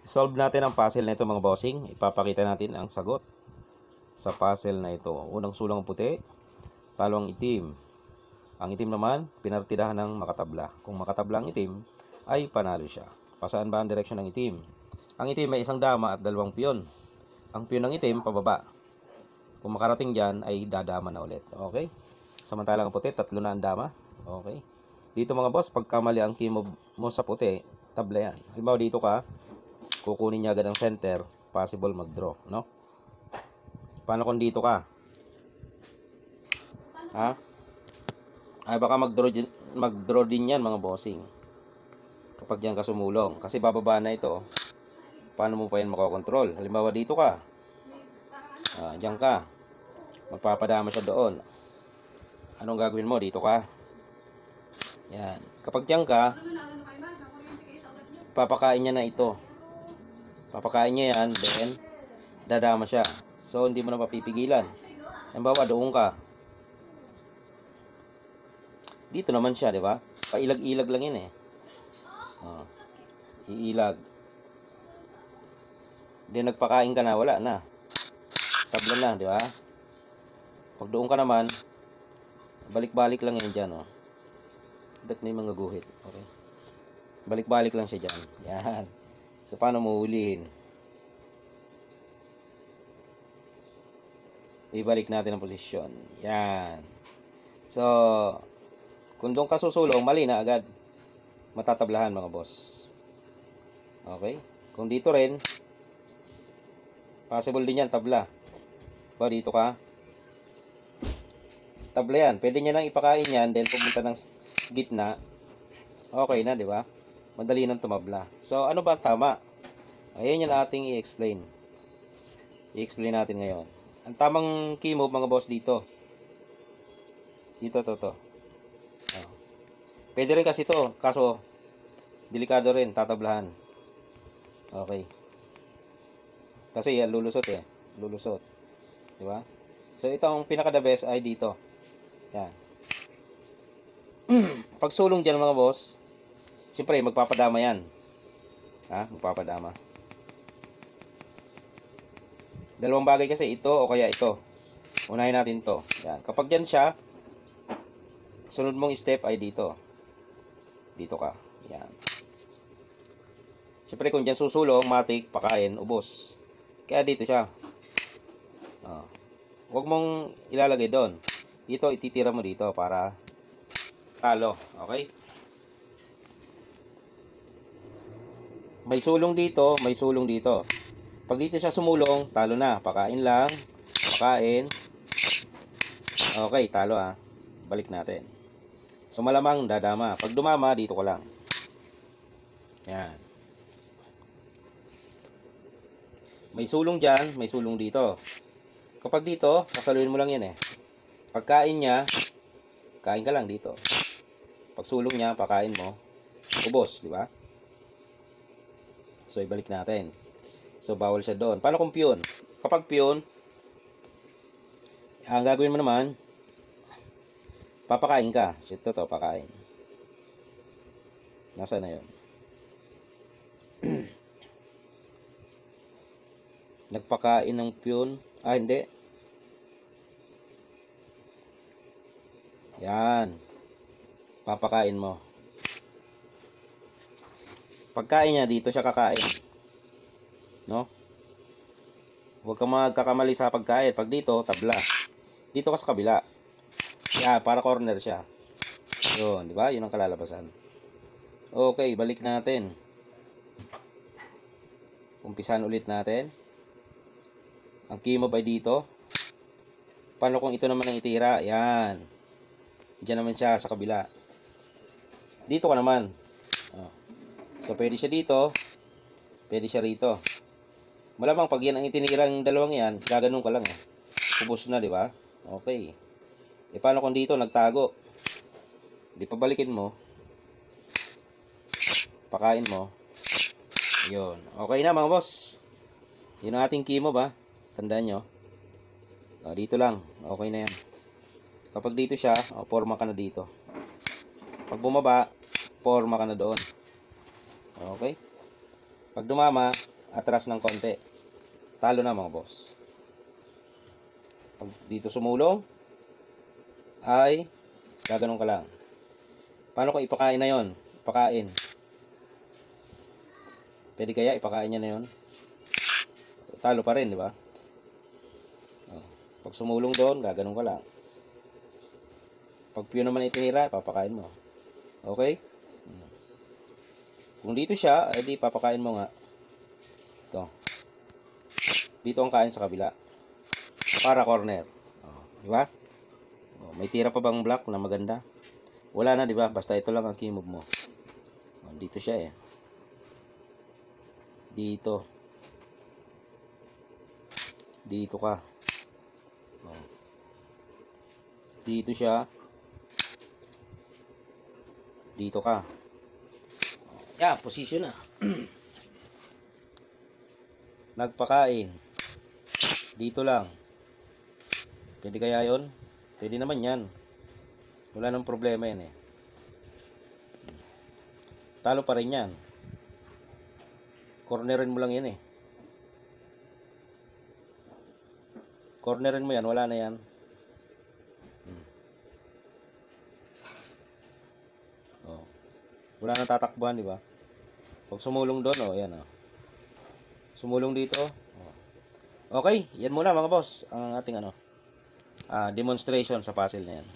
Solve natin ang puzzle na ito mga bossing. Ipapakita natin ang sagot sa puzzle na ito. Unang sulang ang puti, talo ang itim. Ang itim naman, pinartidahan ng makatabla. Kung makatabla ang itim, ay panalo siya. Pasaan ba ang direksyon ng itim? Ang itim may isang dama at dalawang piyon. Ang piyon ng itim, pababa. Kung makarating dyan, ay dadama na ulit. Okay? Samantalang ang puti, tatlo na ang dama. Okay? Dito mga boss, pagka mali ang key mo sa puti, tabla yan. Halimbawa dito ka, kukunin niya agad ang center, possible mag-draw, no? Paano kung dito ka? Ha? Ay baka mag-draw din yan mga bossing. Kapag yan ka sumulong. Kasi bababa na ito. Paano mo pa yan makokontrol? Halimbawa dito ka. Diyan ka. Magpapadama siya doon. Anong gagawin mo? Dito ka. Yan. Kapag diyan ka, papakain niya na ito. Papakain niya yan, then dadama siya. So hindi mo na mapipigilan. Halimbawa doon ka. Dito naman siya, di ba? Pailag-ilag lang yun eh. Iilag. Then nagpakain ka na, wala na. Tabla na, di ba? Pag doon ka naman, balik-balik lang yan dyan, oh. Ba't may mga guhit? Okay. Balik-balik lang siya dyan. Yan. So, paano mo hulihin? Ibalik natin ang posisyon. Yan. So, kung doon ka susulong, mali na agad. Matatablahan mga boss. Okay? Kung dito rin, possible din yan, tabla. Ba, dito ka. Tabla yan. Pwede niya nang ipakain yan, then pumunta ng gitna. Okay na, di ba? Madali nang tumabla. So, ano ba ang tama? Ayan yung ating i-explain. I-explain natin ngayon. Ang tamang key move mga boss dito. Dito, to. Pwede rin kasi to, kaso delikado rin, tatablahan. Okay. Kasi yan, lulusot eh. Lulusot. Diba? So, ito ang pinaka-the best ay dito. Yan. Pag sulong dyan mga boss, siyempre, magpapadama yan. Magpapadama. Dalawang bagay kasi, ito o kaya ito. Unahin natin to. Yan. Kapag dyan siya, sunod mong step ay dito. Dito ka. Yan. Siyempre kung dyan susulong, matik, pakain, ubos. Kaya dito siya. Huwag mong ilalagay doon. Dito, ititira mo dito para talo. Okay? May sulong dito, may sulong dito. Pag dito siya sumulong, talo na. Pakain lang. Pakain. Okay, talo Balik natin. So malamang dadama. Pag dumama, dito ka lang. Yan. May sulong dyan, may sulong dito. Kapag dito, sasaluhin mo lang yan eh. Pagkain niya, kain ka lang dito. Pag sulong niya, pakain mo, ubos, di ba? So ibalik natin. So bawal siya doon. Paano kung piyon? Kapag piyon, ang gagawin mo naman, papakain ka. Ito to, pakain. Nasaan na yun? Nagpakain ng piyon. Hindi. Yan. Papakain mo. Pagkain niya, dito siya kakain. No? Huwag kang magkakamali sa pagkain. Pag dito, tabla. Dito ka sa kabila. Yan, para corner siya. Yun, di ba? Yun ang kalalabasan. Okay, balik natin. Umpisan ulit natin. Ang key mo ba dito? Paano kung ito naman ang itira? Yan. Diyan naman siya sa kabila. Dito ka naman. So, pwede siya dito. Pwede siya rito. Malamang pag yan ang itinira ng dalawang yan, gaganon ka lang eh. Ubos na, di ba? Okay. Paano kung dito nagtago? Di pabalikin mo. Pakain mo. Yun. Okay na mga boss. Yun ang ating key mo ba? Tandaan nyo. Dito lang. Okay na yan. Kapag dito siya, forma ka na dito. Pag bumaba, forma ka na doon. Okay? Pag dumama, atras ng konti. Talo na mga boss. Pag dito sumulong, ay gaganon ka lang. Paano ko ipakain na yon? Ipakain. Pwede kaya ipakain niya na yon? Talo pa rin, di ba? Pag sumulong doon, gaganon ka lang. Pag piyo naman itinira, papakain mo. Okay? Kung dito siya, edi papakain mo nga. Ito. Dito ang kain sa kabila. Para corner. Di ba? May tira pa bang black na maganda? Wala na, di ba? Basta ito lang ang key move mo. Dito siya eh. Dito. Dito ka. Dito siya. Dito ka. Yeah, position na. Nagpakain. Dito lang. Pwede kaya yon? Pwede naman yan. Wala nang problema yan eh. Talo pa rin yan. Cornerin mo lang yan eh. Cornerin mo yan, wala na yan. Wala nang tatakbuhan, di ba? Pag sumulong doon, ayan sumulong dito. Okay, yan muna mga boss ang ating demonstration sa puzzle na yan.